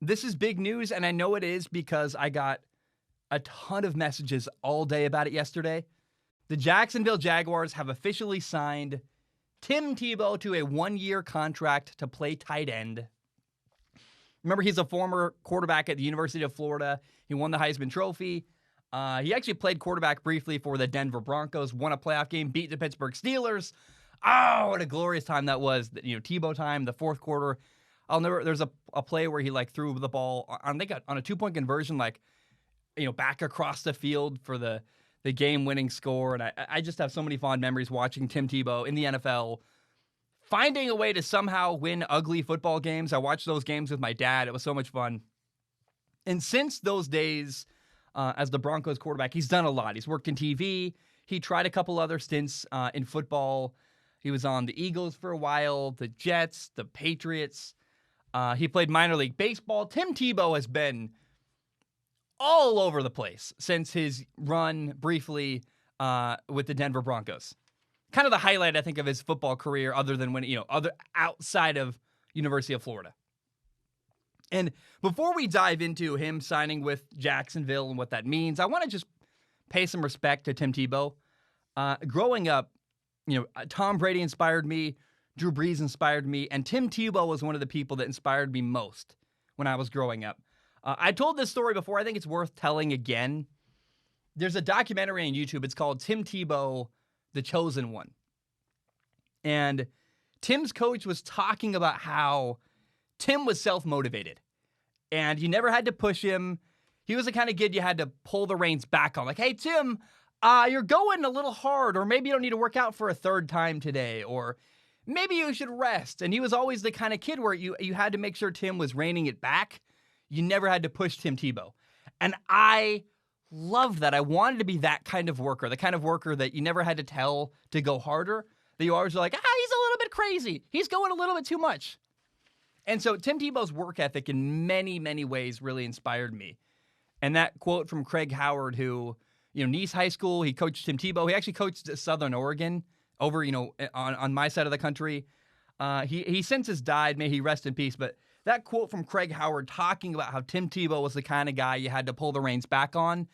This is big news, and I know it is because I got a ton of messages all day about it yesterday. The Jacksonville Jaguars have officially signed Tim Tebow to a 1-year contract to play tight end. Remember, he's a former quarterback at the University of Florida. He won the Heisman Trophy. He actually played quarterback briefly for the Denver Broncos, won a playoff game, beat the Pittsburgh Steelers. Oh, what a glorious time that was. Tebow time, the fourth quarter. I'll never. There's a play where he threw the ball on a 2-point conversion, back across the field for the game-winning score. And I just have so many fond memories watching Tim Tebow in the NFL, finding a way to somehow win ugly football games. I watched those games with my dad. It was so much fun. And since those days, as the Broncos quarterback, he's done a lot. He's worked in TV. He tried a couple other stints in football. He was on the Eagles for a while, the Jets, the Patriots. He played minor league baseball. Tim Tebow has been all over the place since his run briefly with the Denver Broncos. Kind of the highlight, I think, of his football career, other than outside of University of Florida. And before we dive into him signing with Jacksonville and what that means, I want to just pay some respect to Tim Tebow. Growing up, Tom Brady inspired me, Drew Brees inspired me, and Tim Tebow was one of the people that inspired me most when I was growing up. I told this story before. I think it's worth telling again. There's a documentary on YouTube. It's called Tim Tebow, The Chosen One. And Tim's coach was talking about how Tim was self-motivated, and you never had to push him. He was the kind of kid you had to pull the reins back on. Like, hey, Tim, you're going a little hard, or maybe you don't need to work out for a third time today, or maybe you should rest. And he was always the kind of kid where you had to make sure Tim was reining it back. You never had to push Tim Tebow. And I loved that. I wanted to be that kind of worker, the kind of worker that you never had to tell to go harder, that you always were like, he's a little bit crazy. He's going a little bit too much. And so Tim Tebow's work ethic in many, many ways really inspired me. And that quote from Craig Howard, who, Nice High School, he coached Tim Tebow. He actually coached at Southern Oregon over, on my side of the country. He since has died. May he rest in peace. But that quote from Craig Howard talking about how Tim Tebow was the kind of guy you had to pull the reins back on,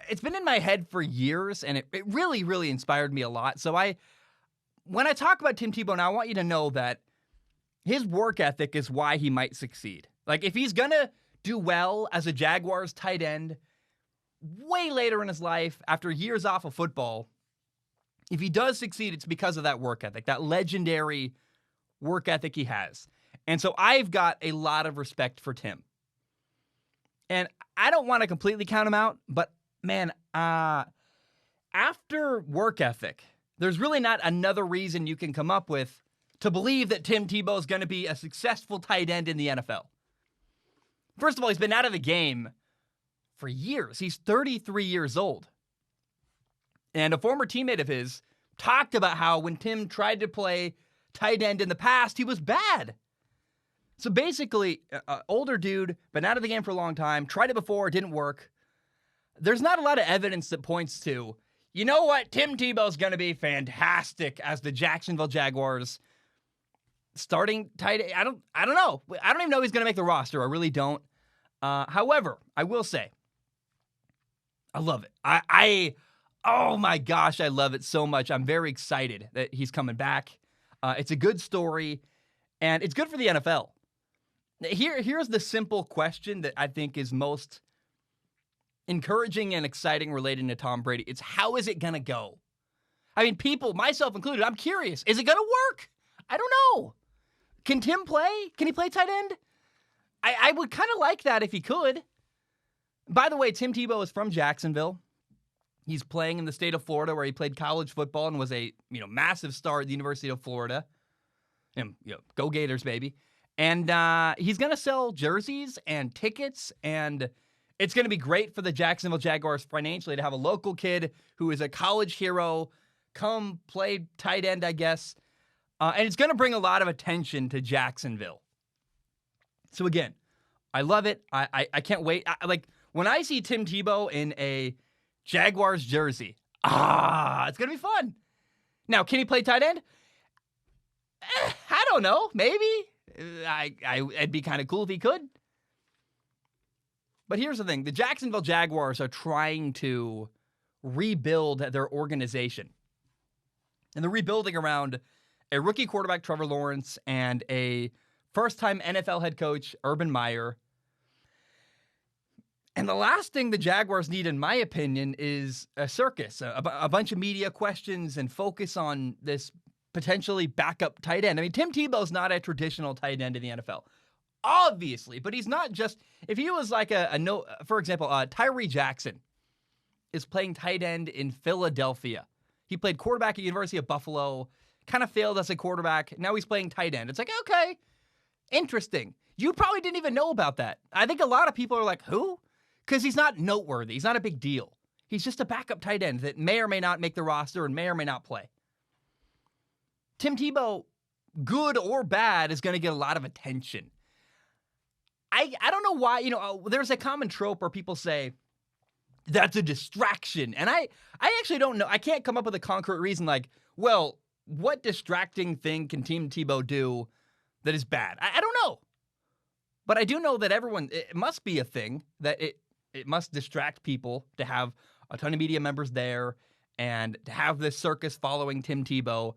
it's been in my head for years, and it really, really inspired me a lot. So when I talk about Tim Tebow now, I want you to know that his work ethic is why he might succeed. Like, if he's going to do well as a Jaguars tight end way later in his life, after years off of football, if he does succeed, it's because of that work ethic, that legendary work ethic he has. And so I've got a lot of respect for Tim. And I don't want to completely count him out, but man, after work ethic, there's really not another reason you can come up with to believe that Tim Tebow is going to be a successful tight end in the NFL. First of all, he's been out of the game for years. He's 33 years old. And a former teammate of his talked about how when Tim tried to play tight end in the past, he was bad. So basically, older dude, been out of the game for a long time, tried it before, it didn't work. There's not a lot of evidence that points to, you know what, Tim Tebow's going to be fantastic as the Jacksonville Jaguars starting tight end. I don't know. I don't even know if he's going to make the roster. I really don't. However, I will say, I love it. Oh my gosh, I love it so much. I'm very excited that he's coming back. It's a good story, and it's good for the NFL. Here's the simple question that I think is most encouraging and exciting relating to Tom Brady. It's, how is it going to go? I mean, people, myself included, I'm curious. Is it going to work? I don't know. Can Tim play? Can he play tight end? I would kind of like that if he could. By the way, Tim Tebow is from Jacksonville. He's playing in the state of Florida, where he played college football and was a massive star at the University of Florida. And go Gators, baby. And he's going to sell jerseys and tickets, and it's going to be great for the Jacksonville Jaguars financially to have a local kid who is a college hero come play tight end, I guess. And it's going to bring a lot of attention to Jacksonville. So again, I love it. I can't wait. When I see Tim Tebow in a Jaguars jersey, it's going to be fun. Now, can he play tight end? I don't know. Maybe. It'd be kind of cool if he could. But here's the thing. The Jacksonville Jaguars are trying to rebuild their organization. And they're rebuilding around a rookie quarterback, Trevor Lawrence, and a first-time NFL head coach, Urban Meyer. And the last thing the Jaguars need, in my opinion, is a circus, a bunch of media questions and focus on this potentially backup tight end. I mean, Tim Tebow's not a traditional tight end in the NFL, obviously, but he's not just, if he was like for example, Tyree Jackson is playing tight end in Philadelphia. He played quarterback at University of Buffalo, kind of failed as a quarterback. Now he's playing tight end. It's like, okay, interesting. You probably didn't even know about that. I think a lot of people are like, who? Because he's not noteworthy. He's not a big deal. He's just a backup tight end that may or may not make the roster and may or may not play. Tim Tebow, good or bad, is going to get a lot of attention. I don't know why, there's a common trope where people say, that's a distraction. And I actually don't know. I can't come up with a concrete reason like, well, what distracting thing can Tim Tebow do that is bad? I don't know. But I do know that it must be a thing that it must distract people to have a ton of media members there and to have this circus following Tim Tebow.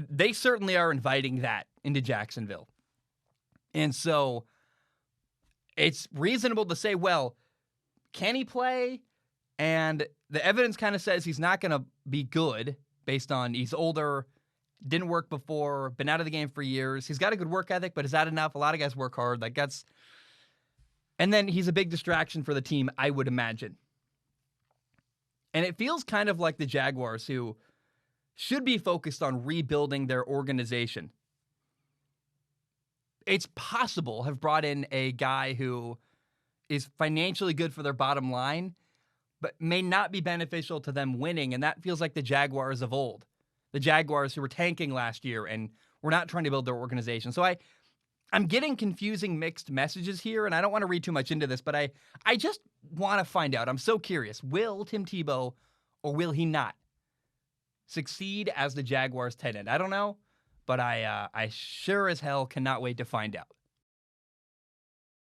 They certainly are inviting that into Jacksonville. And so it's reasonable to say, well, can he play? And the evidence kind of says he's not going to be good based on he's older, didn't work before, been out of the game for years. He's got a good work ethic, but is that enough? A lot of guys work hard. And then he's a big distraction for the team, I would imagine. And it feels kind of like the Jaguars, who should be focused on rebuilding their organization. It's possible have brought in a guy who is financially good for their bottom line, but may not be beneficial to them winning. And that feels like the Jaguars of old. The Jaguars who were tanking last year and were not trying to build their organization. So I'm getting confusing mixed messages here, and I don't want to read too much into this, but I just want to find out. I'm so curious. Will Tim Tebow, or will he not, succeed as the Jaguars tight end? I don't know, but I sure as hell cannot wait to find out.